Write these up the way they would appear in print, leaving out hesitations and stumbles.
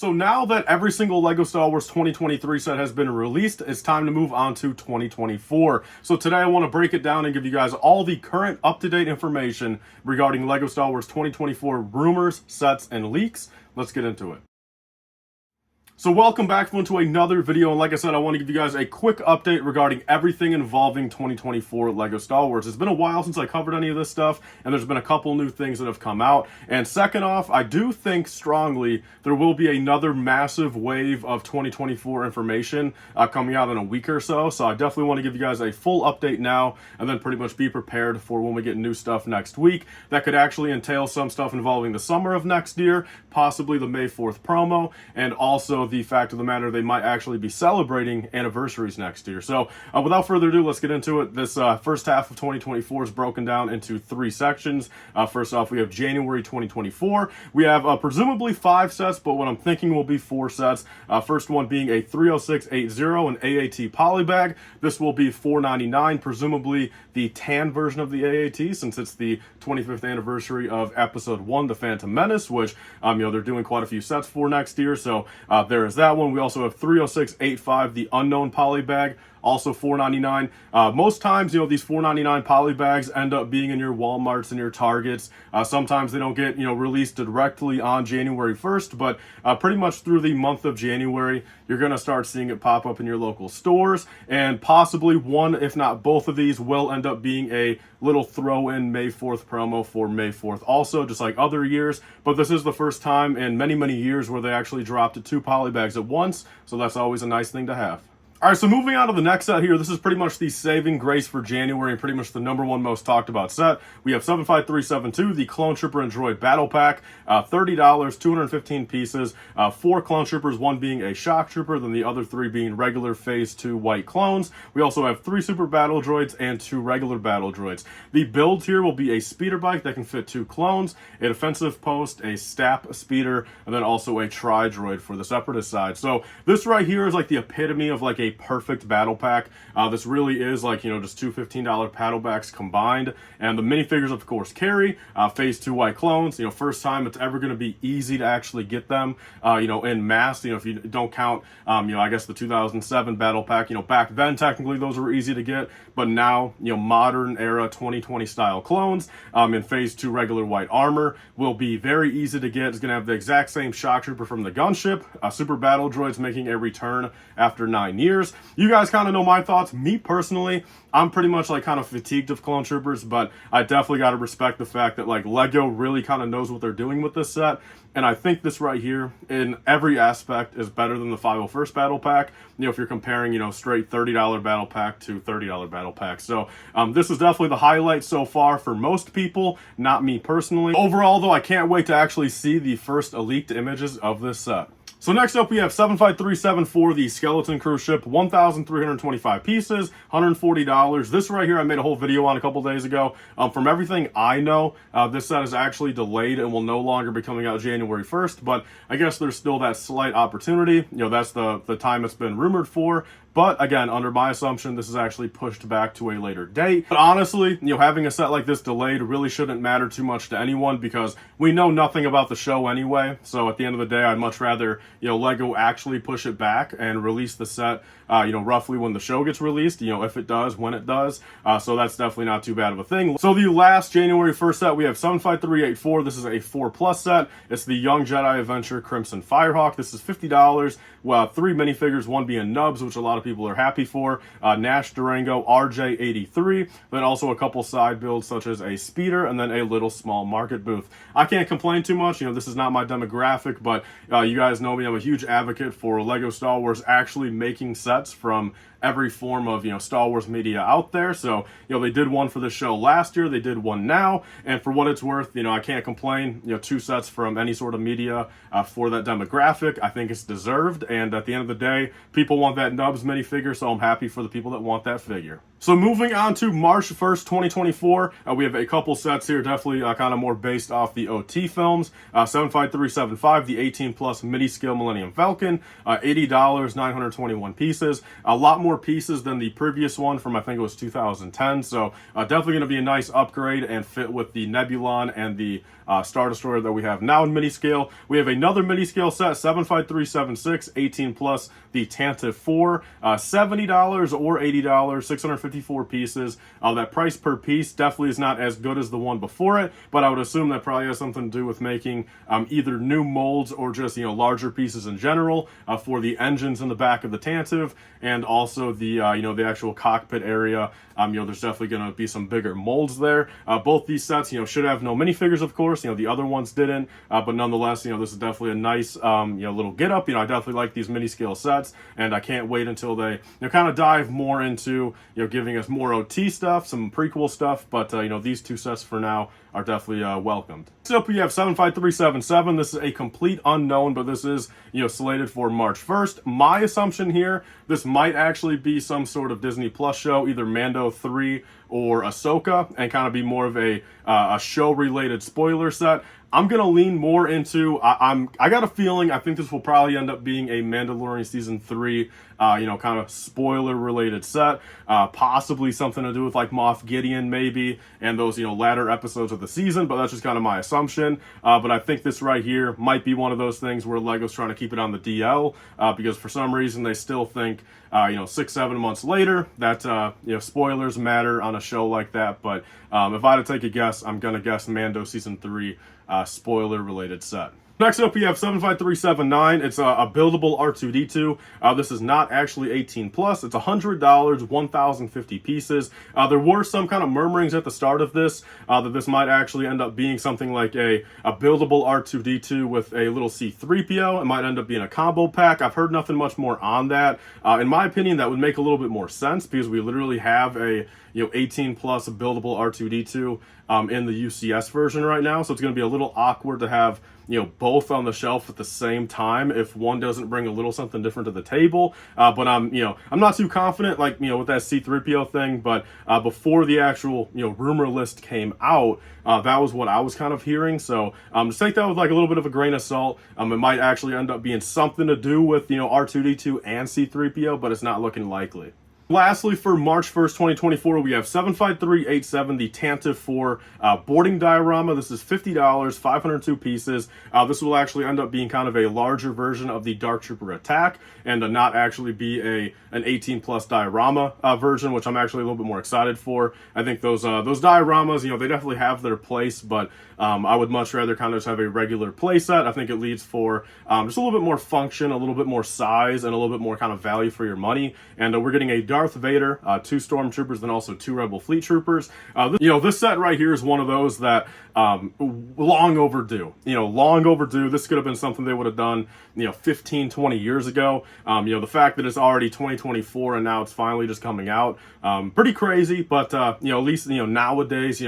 So now that every single LEGO Star Wars 2023 set has been released, it's time to move on to 2024. So today I want to break it down and give you guys all the current up-to-date information regarding LEGO Star Wars 2024 rumors, sets, and leaks. Let's get into it. So welcome back to another video, and like I said, I want to give you guys a quick update regarding everything involving 2024 LEGO Star Wars. It's been a while since I covered any of this stuff, and there's been a couple new things that have come out. And second off, I do think strongly there will be another massive wave of 2024 information coming out in a week or so. So I definitely want to give you guys a full update now, and then pretty much be prepared for when we get new stuff next week. That could actually entail some stuff involving the summer of next year, possibly the May 4th promo, and also the fact of the matter, they might actually be celebrating anniversaries next year. So without further ado, let's get into it. This first half of 2024 is broken down into three sections. First off, we have January 2024. We have presumably 5 sets, but what I'm thinking will be 4 sets. First one being a 30680, an AAT polybag. This will be $4.99, presumably the tan version of the AAT, since it's the 25th anniversary of Episode 1, The Phantom Menace, which they're doing quite a few sets for next year. So there is that one. We also have 30685, the unknown poly bag, also $4.99. Most times, these $4.99 poly bags end up being in your Walmarts and your Targets. Sometimes they don't get, released directly on January 1st, but pretty much through the month of January, you're going to start seeing it pop up in your local stores, and possibly one, if not both of these, will end up being a little throw-in May 4th promo for May 4th also, just like other years. But this is the first time in many, many years where they actually dropped 2 poly bags at once, so that's always a nice thing to have. All right, so moving on to the next set here, this is pretty much the saving grace for January and pretty much the #1 most talked about set. We have 75372, the Clone Trooper and Droid Battle Pack, $30, 215 pieces, 4 Clone Troopers, 1 being a Shock Trooper, then the other 3 being regular Phase 2 white clones. We also have 3 Super Battle Droids and 2 regular Battle Droids. The build here will be a speeder bike that can fit 2 clones, a defensive post, a STAP speeder, and then also a Tri-Droid for the Separatist side. So this right here is like the epitome of like a perfect battle pack. This really is like, just 2 $15 paddle backs combined, and the minifigures of course carry Phase 2 white clones. First time it's ever going to be easy to actually get them in mass, if you don't count I guess the 2007 battle pack. Back then technically those were easy to get, but now modern era 2020 style clones in Phase 2 regular white armor will be very easy to get. It's going to have the exact same Shock Trooper from the gunship, Super Battle Droids making a return after 9 years. You guys kind of know my thoughts. Me personally, I'm pretty much like kind of fatigued of Clone Troopers, but I definitely got to respect the fact that like LEGO really kind of knows what they're doing with this set. And I think this right here in every aspect is better than the 501st battle pack. If you're comparing, straight $30 battle pack to $30 battle pack. So this is definitely the highlight so far for most people, not me personally. Overall though, I can't wait to actually see the first leaked images of this set. So next up we have 75374, the Skeleton Cruise Ship, 1,325 pieces, $140. This right here I made a whole video on a couple days ago. From everything I know, this set is actually delayed and will no longer be coming out January 1st, but I guess there's still that slight opportunity. That's the time it's been rumored for. But again, under my assumption, this is actually pushed back to a later date. But honestly, having a set like this delayed really shouldn't matter too much to anyone because we know nothing about the show anyway. So at the end of the day, I'd much rather, LEGO actually push it back and release the set, roughly when the show gets released, if it does, when it does. So that's definitely not too bad of a thing. So the last January 1st set, we have 75384. This is a 4+ set. It's the Young Jedi Adventure Crimson Firehawk. This is $50. Well, 3 minifigures, 1 being Nubs, which a lot of people are happy for, Nash Durango RJ83, then also a couple side builds such as a speeder and then a little small market booth. I can't complain too much, this is not my demographic, but you guys know me, I'm a huge advocate for LEGO Star Wars actually making sets from every form of Star Wars media out there. So they did one for the show last year, they did one now, and for what it's worth, I can't complain. 2 sets from any sort of media for that demographic. I think it's deserved, and at the end of the day, people want that Nubs minifigure, so I'm happy for the people that want that figure. So moving on to March 1st, 2024, we have a couple sets here, definitely kind of more based off the OT films. 75375, the 18+ Midi-Scale Millennium Falcon, $80, 921 pieces. A lot more pieces than the previous one from, I think it was 2010. So definitely going to be a nice upgrade and fit with the Nebulon and the Star Destroyer that we have now in Midi-Scale. We have another Midi-Scale set, 75376, 18 plus, the Tantive 4, $70 or $80, 654 pieces. That price per piece definitely is not as good as the one before it, but I would assume that probably has something to do with making either new molds or just, larger pieces in general for the engines in the back of the Tantive, and also the, the actual cockpit area. There's definitely going to be some bigger molds there. Both these sets, should have no minifigures, of course. The other ones didn't, but nonetheless, this is definitely a nice, little get up. I definitely like these Midi-Scale sets, and I can't wait until they, kind of dive more into, giving us more OT stuff, some prequel stuff. But these two sets for now are definitely welcomed. Next up, we have 75377. This is a complete unknown, but this is, slated for March 1st. My assumption here, this might actually be some sort of Disney Plus show, either Mando 3 or Ahsoka, and kind of be more of a show-related spoiler set. I'm gonna lean more into. I got a feeling. I think this will probably end up being a Mandalorian season 3, kind of spoiler-related set. Possibly something to do with like Moff Gideon, maybe, and those latter episodes of the season. But that's just kind of my assumption. But I think this right here might be one of those things where Lego's trying to keep it on the DL because for some reason they still think 6-7 months later that spoilers matter on a show like that. But if I had to take a guess, I'm gonna guess Mando season 3. Spoiler related set. Next up, we have 75379. It's a buildable R2D2. This is not actually 18 plus. It's $100, 1,050 pieces. There were some kind of murmurings at the start of this that this might actually end up being something like a buildable R2D2 with a little C-3PO. It might end up being a combo pack. I've heard nothing much more on that. In my opinion, that would make a little bit more sense because we literally have a 18 plus buildable R2D2 in the UCS version right now. So it's going to be a little awkward to have both on the shelf at the same time if one doesn't bring a little something different to the table. But I'm not too confident with that C-3PO thing. But before the actual rumor list came out, that was what I was kind of hearing. So just take that with like a little bit of a grain of salt. It might actually end up being something to do with R2D2 and C-3PO, but it's not looking likely. Lastly, for March 1st, 2024, we have 75387, the Tantive 4 boarding diorama. This is $50, 502 pieces. This will actually end up being kind of a larger version of the Dark Trooper attack and not actually be an 18 plus diorama version, which I'm actually a little bit more excited for. I think those dioramas, they definitely have their place, but I would much rather kind of just have a regular play set. I think it leads for just a little bit more function, a little bit more size, and a little bit more kind of value for your money. And we're getting a Darth Vader, 2 Stormtroopers, then also 2 Rebel Fleet Troopers. This set right here is one of those that long overdue. Long overdue. This could have been something they would have done, 15, 20 years ago. The fact that it's already 2024 and now it's finally just coming out, pretty crazy. But at least nowadays,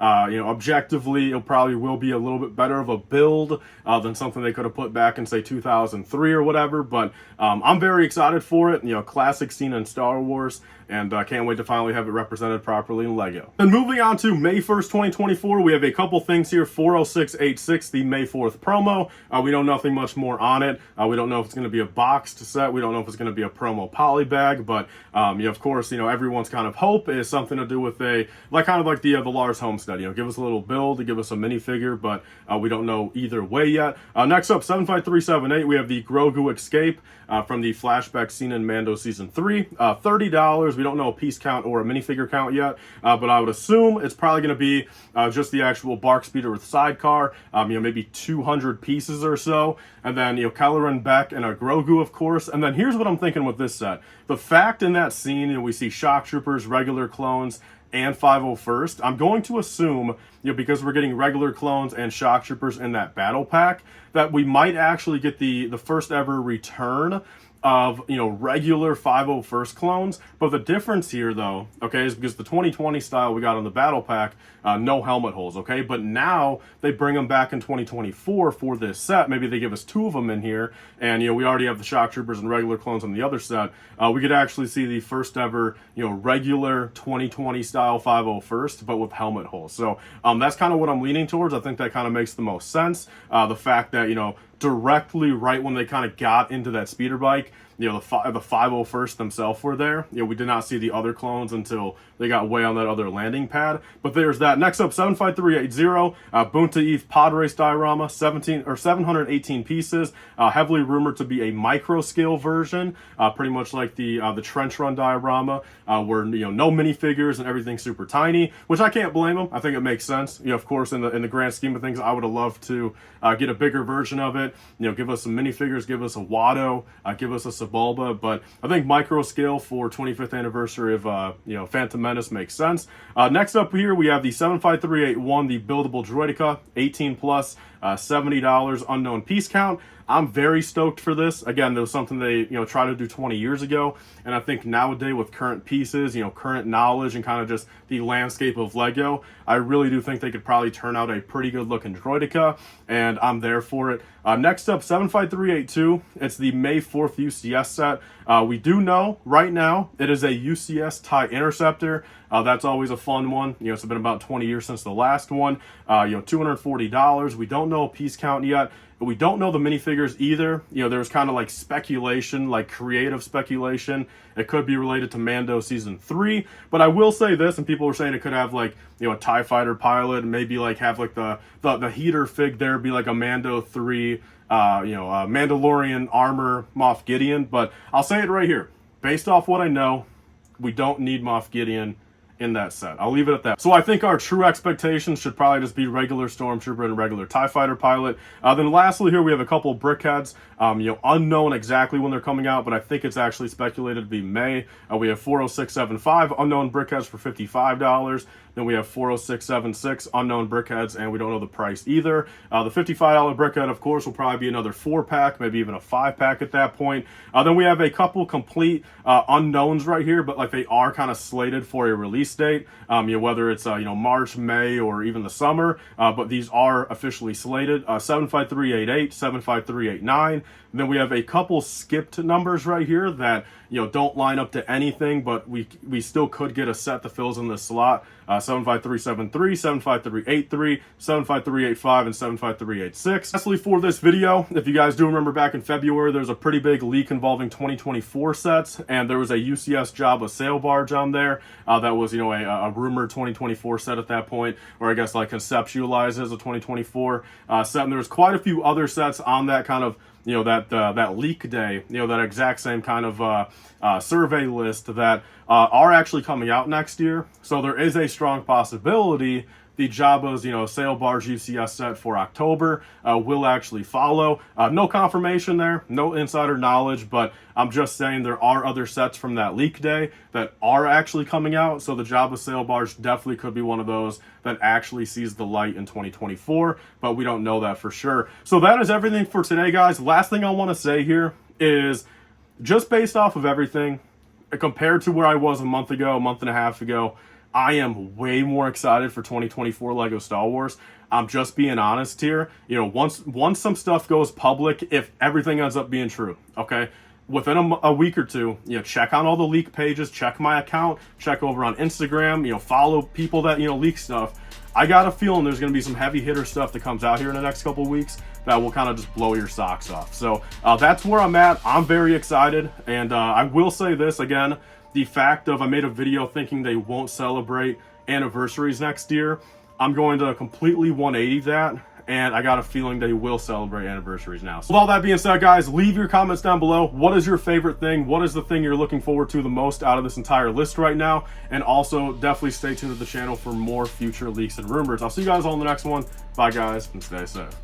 objectively, it probably will be a little bit better of a build than something they could have put back in say 2003 or whatever. But I'm very excited for it. Classic scene in Star Wars. And can't wait to finally have it represented properly in LEGO. And moving on to May 1st, 2024, we have a couple things here. 40686, the May 4th promo. We know nothing much more on it. We don't know if it's going to be a boxed set. We don't know if it's going to be a promo poly bag. But, of course, everyone's kind of hope is something to do with the Lars Homestead. Give us a little build, give us a minifigure, but we don't know either way yet. Next up, 75378, we have the Grogu Escape from the flashback scene in Mando Season 3. $30. We don't know a piece count or a minifigure count yet, but I would assume it's probably going to be just the actual Bark Speeder with sidecar, maybe 200 pieces or so. And then, Kylo Ren, Beck, and a Grogu, of course. And then here's what I'm thinking with this set. The fact in that scene, we see shock troopers, regular clones, and 501st. I'm going to assume, because we're getting regular clones and shock troopers in that battle pack, that we might actually get the first ever return of regular 501st clones. But the difference here though, okay, is because the 2020 style we got on the battle pack, no helmet holes, okay, but now they bring them back in 2024 for this set. Maybe they give us 2 of them in here, and we already have the shock troopers and regular clones on the other set. We could actually see the first ever regular 2020 style 501st, but with helmet holes. So that's kind of what I'm leaning towards. I think that kind of makes the most sense. The fact that directly right when they kind of got into that speeder bike. You know, the 501st themselves were there. You know, we did not see the other clones until they got way on that other landing pad. But there's that. Next up, 75380, Bunta Eve Pod Race diorama, 718 pieces, heavily rumored to be a micro scale version, pretty much like the Trench Run diorama, where, you know, no minifigures and everything's super tiny, which I can't blame them. I think it makes sense. You know, of course, in the grand scheme of things, I would have loved to get a bigger version of it. You know, give us some minifigures, give us a Watto, give us a Bulba, but I think micro scale for 25th anniversary of you know, Phantom Menace makes sense. Next up here we have the 75381, the buildable Droideka, 18 plus, $70, unknown piece count. I'm very stoked for this. Again, there was something they, you know, tried to do 20 years ago, and I think nowadays with current pieces, you know, current knowledge and kind of just the landscape of Lego, I really do think they could probably turn out a pretty good looking Droideka, and I'm there for it. Next up, 75382. It's the May 4th UCS set. We do know right now it is a UCS TIE Interceptor. That's always a fun one. You know, it's been about 20 years since the last one. You know, $240. We don't know a piece count yet. But we don't know the minifigures either. You know, there's kind of like speculation, like creative speculation. It could be related to Mando Season 3. But I will say this, and people were saying it could have like, you know, a TIE Fighter pilot, and maybe like have like the heater fig there be like a Mando 3, you know, Mandalorian armor Moff Gideon. But I'll say it right here. Based off what I know, we don't need Moff Gideon in that set. I'll leave it at that. So I think our true expectations should probably just be regular Stormtrooper and regular TIE Fighter pilot. Then lastly here we have a couple of brickheads. You know, unknown exactly when they're coming out, but I think it's actually speculated to be May. We have 40675 unknown brickheads for $55. Then we have 40676 unknown brickheads, and we don't know the price either. The $55 brickhead, of course, will probably be another 4-pack, maybe even a 5-pack at that point. Then we have a couple complete unknowns right here, but like they are kind of slated for a release date. You know, whether it's you know, March, May, or even the summer, but these are officially slated. 75388, 75389. And then we have a couple skipped numbers right here that, you know, don't line up to anything, but we still could get a set that fills in this slot. 75373, 75383, 75385, and 75386. Lastly, for this video, if you guys do remember back in February, there's a pretty big leak involving 2024 sets, and there was a UCS Jabba sail barge on there that was, you know, a rumored 2024 set at that point, or I guess like conceptualized as a 2024 set. And there's quite a few other sets on that kind of, you know, that leak day, you know, that exact same kind of survey list that are actually coming out next year. So there is a strong possibility the Jabba's, you know, sail barge UCS set for October will actually follow. No confirmation there, no insider knowledge, but I'm just saying there are other sets from that leak day that are actually coming out. So the Jabba sail barge definitely could be one of those that actually sees the light in 2024, but we don't know that for sure. So that is everything for today, guys. Last thing I want to say here is just based off of everything, compared to where I was a month ago, a month and a half ago, I am way more excited for 2024 LEGO Star Wars. I'm just being honest here. You know, once some stuff goes public, if everything ends up being true, okay? Within a week or two, you know, check on all the leak pages, check my account, check over on Instagram, you know, follow people that, you know, leak stuff. I got a feeling there's going to be some heavy hitter stuff that comes out here in the next couple of weeks that will kind of just blow your socks off. So that's where I'm at. I'm very excited. And I will say this again, the fact of I made a video thinking they won't celebrate anniversaries next year, I'm going to completely 180 that, and I got a feeling they will celebrate anniversaries now. So with all that being said, guys, leave your comments down below. What is your favorite thing? What is the thing you're looking forward to the most out of this entire list right now? And also definitely stay tuned to the channel for more future leaks and rumors. I'll see you guys all in the next one. Bye, guys, and stay safe.